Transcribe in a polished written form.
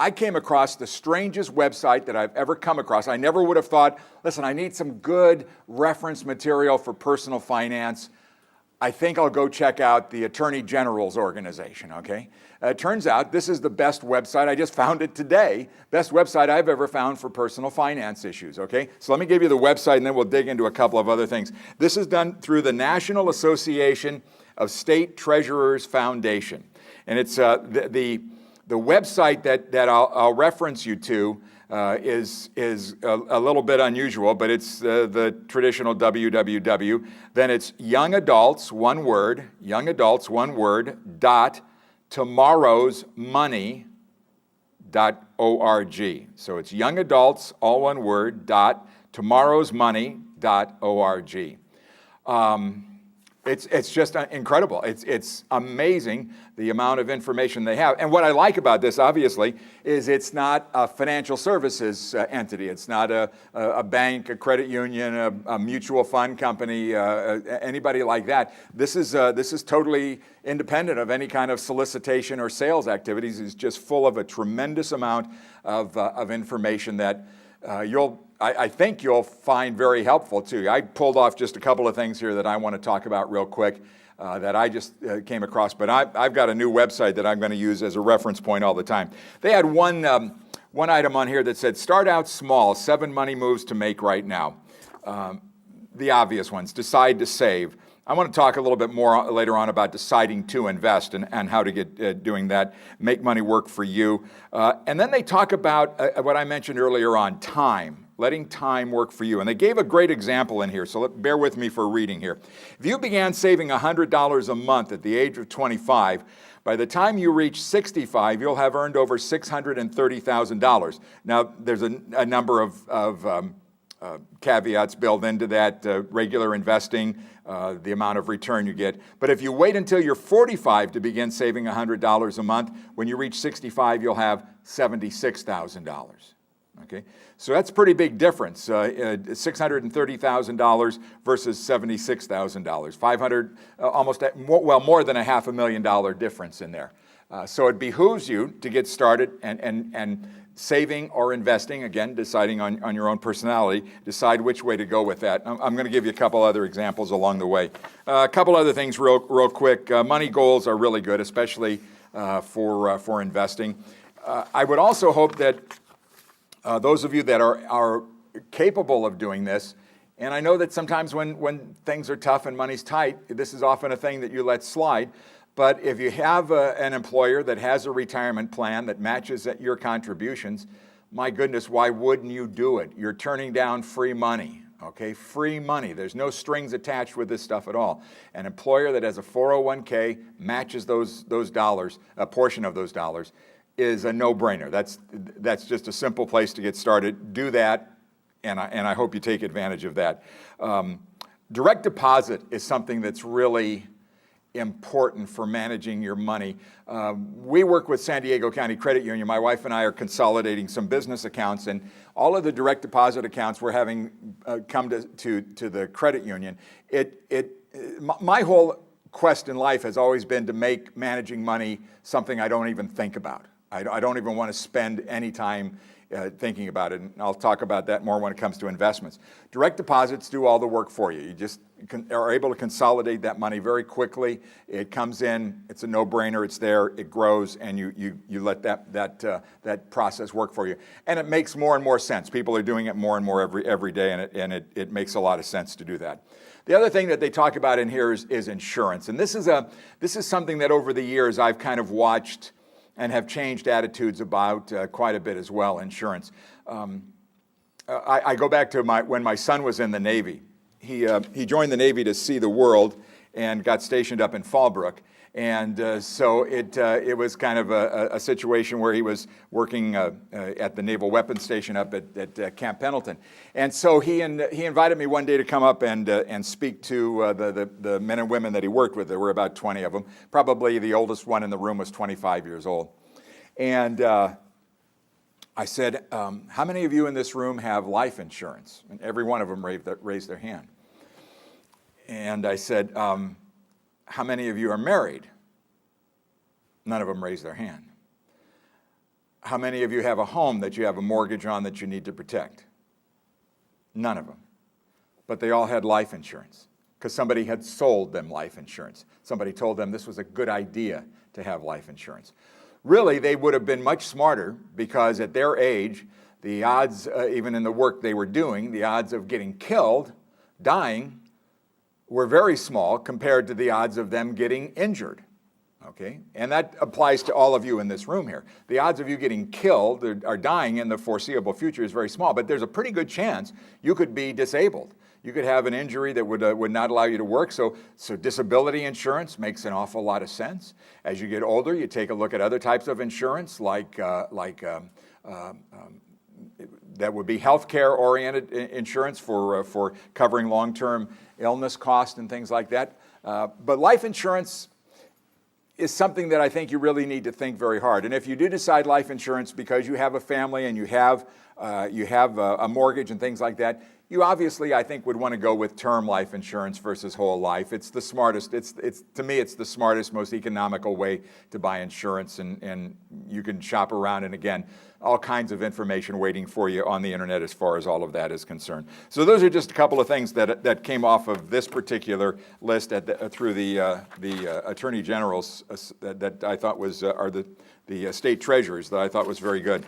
I came across the strangest website that I've ever come across. I never would have thought, listen, I need some good reference material for personal finance. I think I'll go check out the Attorney General's organization, okay? It turns out this is the best website. I just found it today. Best website I've ever found for personal finance issues, okay? So let me give you the website and then we'll dig into a couple of other things. This is done through the National Association of State Treasurers Foundation. And it's the website that I'll reference you to is a little bit unusual, but it's the traditional www. Then it's young adults, one word, dot tomorrowsmoney.org. So it's young adults, all one word, dot tomorrowsmoney.org. It's just incredible. It's amazing the amount of information they have. And what I like about this, obviously, is it's not a financial services entity. It's not a bank, a credit union, a mutual fund company, anybody like that. This is totally independent of any kind of solicitation or sales activities. It's just full of a tremendous amount of information that I think you'll find very helpful too. I pulled off just a couple of things here that I want to talk about real quick that I just came across, but I've got a new website that I'm going to use as a reference point all the time. They had one item on here that said, start out small, 7 money moves to make right now. The obvious ones, decide to save. I want to talk a little bit more later on about deciding to invest and how to get doing that, make money work for you. And then they talk about what I mentioned earlier on, time. Letting time work for you. And they gave a great example in here, so bear with me for reading here. If you began saving $100 a month at the age of 25, by the time you reach 65, you'll have earned over $630,000. Now, there's a number of caveats built into that, regular investing, the amount of return you get. But if you wait until you're 45 to begin saving $100 a month, when you reach 65, you'll have $76,000. Okay, so that's a pretty big difference, $630,000 versus $76,000, more than a $500,000 difference in there. So it behooves you to get started and saving or investing, again, deciding on your own personality, decide which way to go with that. I'm going to give you a couple other examples along the way. A couple other things real quick. Money goals are really good, especially for investing. I would also hope that those of you that are capable of doing this, and I know that sometimes when things are tough and money's tight, this is often a thing that you let slide, but if you have an employer that has a retirement plan that matches your contributions, my goodness, why wouldn't you do it? You're turning down free money, okay? Free money. There's no strings attached with this stuff at all. An employer that has a 401k matches those dollars, a portion of those dollars, is a no-brainer. That's just a simple place to get started. Do that, and I hope you take advantage of that. Direct deposit is something that's really important for managing your money. We work with San Diego County Credit Union. My wife and I are consolidating some business accounts, and all of the direct deposit accounts we're having come to the credit union. My whole quest in life has always been to make managing money something I don't even think about. I don't even want to spend any time thinking about it, and I'll talk about that more when it comes to investments. Direct deposits do all the work for you. You just are able to consolidate that money very quickly. It comes in, it's a no-brainer, it's there, it grows, and you let that process work for you. And it makes more and more sense. People are doing it more and more every day, and it makes a lot of sense to do that. The other thing that they talk about in here is insurance, and this is something that over the years I've kind of watched and have changed attitudes about quite a bit as well, insurance. I go back to when my son was in the Navy. He joined the Navy to see the world and got stationed up in Fallbrook. And so it was kind of a situation where he was working at the Naval Weapons Station up at Camp Pendleton. And so he invited me one day to come up and speak to the men and women that he worked with. There were about 20 of them. Probably the oldest one in the room was 25 years old. And I said, how many of you in this room have life insurance? And every one of them raised their hand. And I said, how many of you are married? None of them raised their hand. How many of you have a home that you have a mortgage on that you need to protect? None of them. But they all had life insurance because somebody had sold them life insurance. Somebody told them this was a good idea to have life insurance. Really, they would have been much smarter because at their age, the odds, even in the work they were doing, the odds of getting killed, dying, were very small compared to the odds of them getting injured. Okay? And that applies to all of you in this room here. The odds of you getting killed or dying in the foreseeable future is very small, but there's a pretty good chance you could be disabled. You could have an injury that would not allow you to work, so disability insurance makes an awful lot of sense. As you get older, you take a look at other types of insurance, that would be healthcare-oriented insurance for covering long-term illness costs and things like that. But life insurance is something that I think you really need to think very hard. And if you do decide life insurance because you have a family and you have a mortgage and things like that, you obviously, I think, would want to go with term life insurance versus whole life. It's the smartest. To me, it's the smartest, most economical way to buy insurance, and you can shop around. And again, all kinds of information waiting for you on the internet as far as all of that is concerned. So those are just a couple of things that came off of this particular list through the Attorney Generals that I thought was, or the state treasurers that I thought was very good.